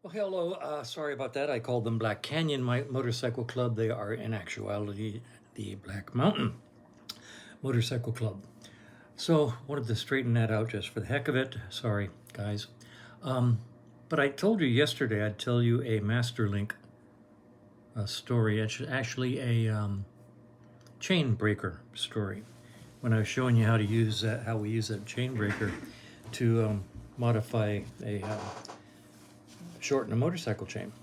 Well, hello. Sorry about that. I called them Black Canyon Motorcycle Club. They are, in actuality, the Black Mountain Motorcycle Club. So, wanted to straighten that out just for the heck of it. Sorry, guys. But I told you yesterday I'd tell you a Masterlink story. It's actually a chain breaker story. When I was showing you how to use that, how we use that chain breaker to modify shorten a motorcycle chain.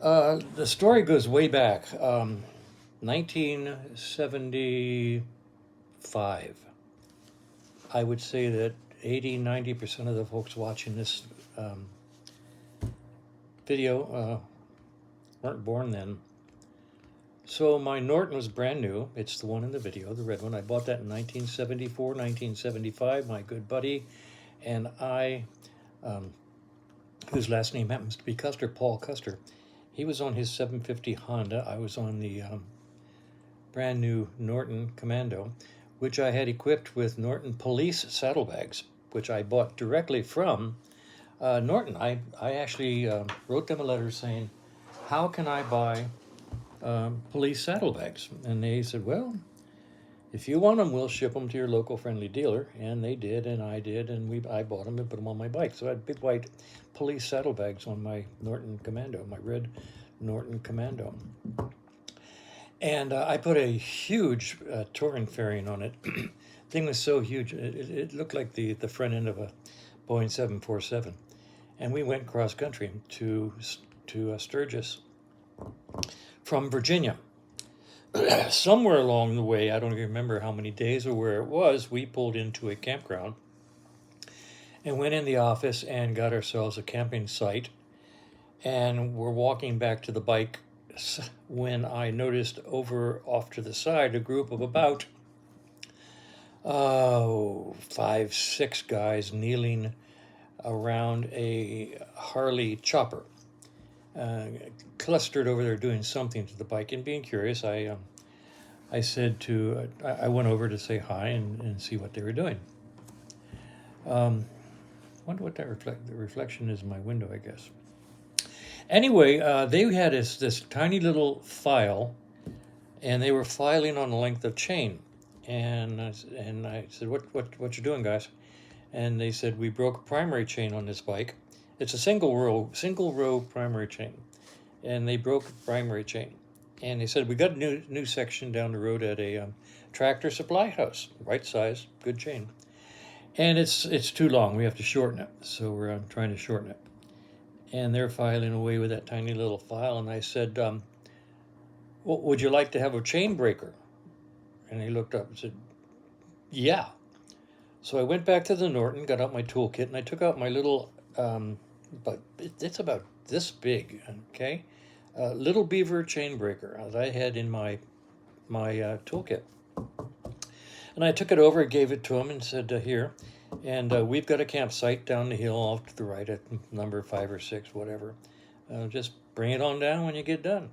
The story goes way back, 1975. I would say that 80–90% of the folks watching this video weren't born then. So my Norton was brand new. It's the one in the video, the red one. I bought that in 1974, 1975. My good buddy and I, whose last name happens to be Custer, Paul Custer, he was on his 750 Honda. I was on the brand new Norton Commando, which I had equipped with Norton police saddlebags, which I bought directly from Norton. I actually wrote them a letter saying, how can I buy police saddlebags? And they said, well, if you want them, we'll ship them to your local friendly dealer. And they did, and I did, and I bought them and put them on my bike. So I had big white police saddlebags on my Norton Commando, my red Norton Commando. And I put a huge touring fairing on it. Thing was so huge, it looked like the front end of a Boeing 747. And we went cross country to Sturgis from Virginia. Somewhere along the way, I don't even remember how many days or where it was, we pulled into a campground and went in the office and got ourselves a camping site. And we're walking back to the bike when I noticed over off to the side a group of about 5, 6 guys kneeling around a Harley chopper, clustered over there doing something to the bike. And being curious, I said to I went over to say hi and see what they were doing. Wonder what that the reflection is in my window, I guess. Anyway, they had this tiny little file, and they were filing on a length of chain. And I said, what you doing, guys? And they said, we broke a primary chain on this bike. It's a single row primary chain, and they broke a primary chain. And they said, we got a new section down the road at a tractor supply house, right size, good chain, and it's too long. We have to shorten it, so we're trying to shorten it. And they're filing away with that tiny little file. And I said, would you like to have a chain breaker? And he looked up and said, yeah. So I went back to the Norton, got out my toolkit, and I took out my little, but it's about this big, okay? Little Beaver chain breaker that I had in my toolkit. And I took it over, gave it to him, and said, here. And we've got a campsite down the hill off to the right at number 5 or 6, whatever. Just bring it on down when you get done.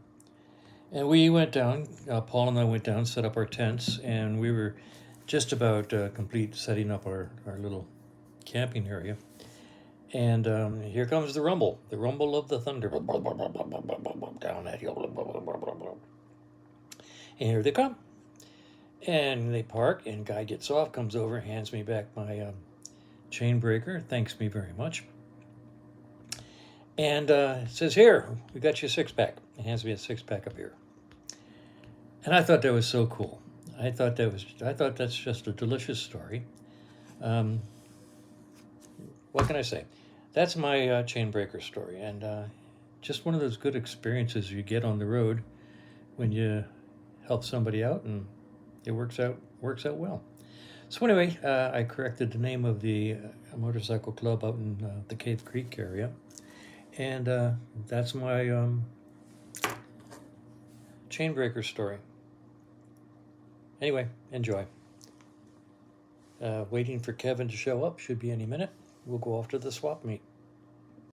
And we went down, Paul and I went down, set up our tents, and we were just about complete setting up our little camping area. And here comes the rumble of the thunder. Down that hill. And here they come. And they park, and guy gets off, comes over, hands me back my chain breaker, thanks me very much. And says, here, we got you a 6-pack. He hands me a 6-pack of beer. And I thought that was so cool. I thought that's just a delicious story. What can I say? That's my chain breaker story, and just one of those good experiences you get on the road when you help somebody out, and it works out well. So anyway, I corrected the name of the motorcycle club out in the Cave Creek area, and that's my chain breaker story. Anyway, enjoy. Waiting for Kevin to show up, should be any minute. We'll go off to the swap meet.